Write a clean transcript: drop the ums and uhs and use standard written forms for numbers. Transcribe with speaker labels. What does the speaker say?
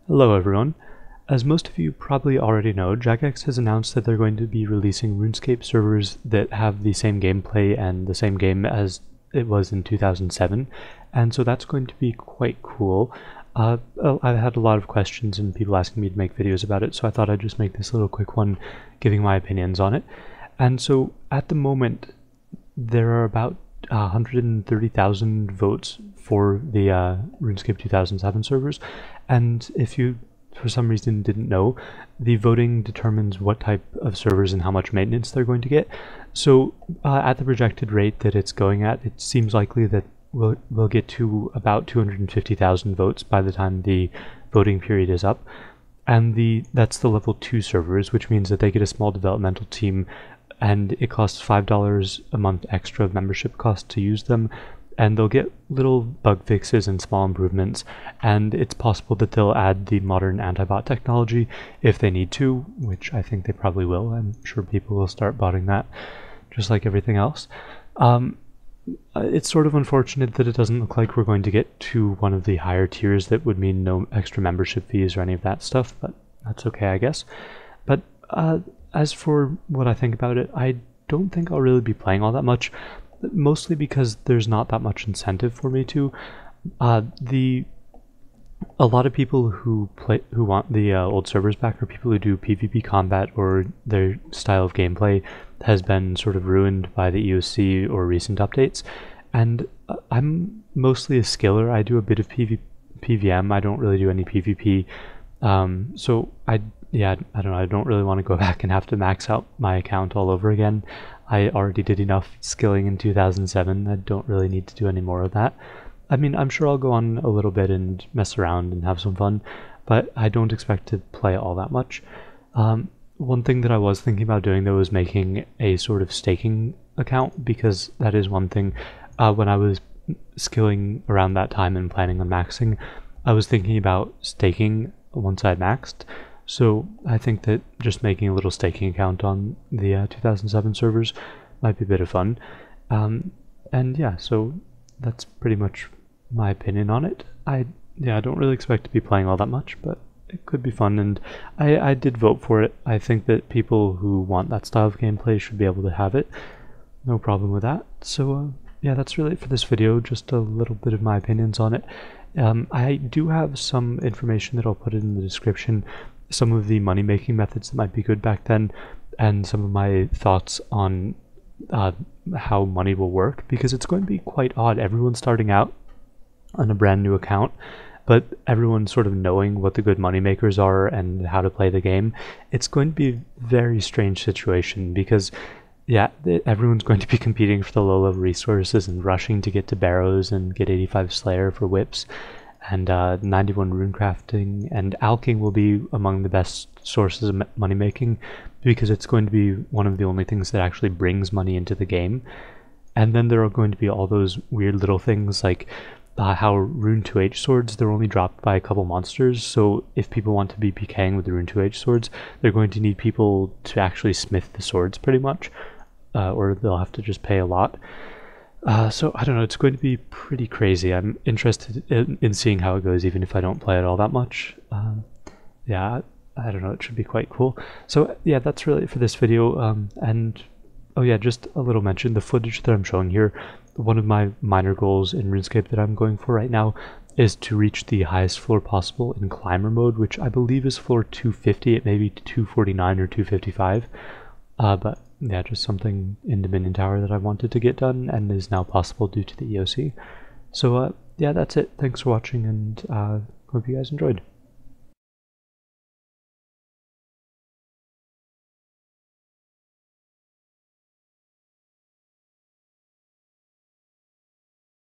Speaker 1: Hello everyone. As most of you probably already know, Jagex has announced that they're going to be releasing RuneScape servers that have the same gameplay and the same game as it was in 2007, and so that's going to be quite cool. I've had a lot of questions and people asking me to make videos about it, so I thought I'd just make this little quick one giving my opinions on it. And so at the moment there are about 130,000 votes for the RuneScape 2007 servers, and if you for some reason didn't know, the voting determines what type of servers and how much maintenance they're going to get. So at the projected rate that it's going at, it seems likely that we'll get to about 250,000 votes by the time the voting period is up, and that's the level 2 servers, which means that they get a small developmental team, and it costs $5 a month extra of membership cost to use them, and they'll get little bug fixes and small improvements, and it's possible that they'll add the modern anti-bot technology if they need to, which I think they probably will. I'm sure people will start botting that, just like everything else. It's sort of unfortunate that it doesn't look like we're going to get to one of the higher tiers that would mean no extra membership fees or any of that stuff, but that's okay, I guess. But as for what I think about it, I don't think I'll really be playing all that much, mostly because there's not that much incentive for me to. A lot of people who want the old servers back are people who do PvP combat, or their style of gameplay has been sort of ruined by the EOC or recent updates. And I'm mostly a skiller. I do a bit of PVM. I don't really do any PvP. So I don't know. I don't really want to go back and have to max out my account all over again. I already did enough skilling in 2007. I don't really need to do any more of that. I mean, I'm sure I'll go on a little bit and mess around and have some fun, but I don't expect to play all that much. One thing that I was thinking about doing, though, is making a sort of staking account, because that is one thing. When I was skilling around that time and planning on maxing, I was thinking about staking once I'd maxed. So I think that just making a little staking account on the 2007 servers might be a bit of fun. And yeah, so that's pretty much my opinion on it. I don't really expect to be playing all that much, but it could be fun, and I did vote for it. I think that people who want that style of gameplay should be able to have it. No problem with that. So yeah, that's really it for this video, just a little bit of my opinions on it. I do have some information that I'll put in the description, some of the money-making methods that might be good back then, and some of my thoughts on how money will work, because it's going to be quite odd. Everyone's starting out on a brand new account, but everyone's sort of knowing what the good money makers are and how to play the game. It's going to be a very strange situation, because yeah, everyone's going to be competing for the low level resources and rushing to get to barrows and get 85 Slayer for whips, and 91 rune crafting, and alching will be among the best sources of money making, because it's going to be one of the only things that actually brings money into the game. And then there are going to be all those weird little things like how rune 2H swords, they're only dropped by a couple monsters, so if people want to be PKing with the rune 2H swords, they're going to need people to actually smith the swords pretty much, or they'll have to just pay a lot. So I don't know, it's going to be pretty crazy. I'm interested in seeing how it goes, even if I don't play it all that much. Yeah, I don't know, it should be quite cool. So yeah, that's really it for this video. And oh yeah, just a little mention, the footage that I'm showing here, one of my minor goals in RuneScape that I'm going for right now is to reach the highest floor possible in climber mode, which I believe is floor 250. It may be 249 or 255, but yeah, just something in Dominion Tower that I wanted to get done and is now possible due to the EOC. So yeah, that's it. Thanks for watching, and hope you guys enjoyed.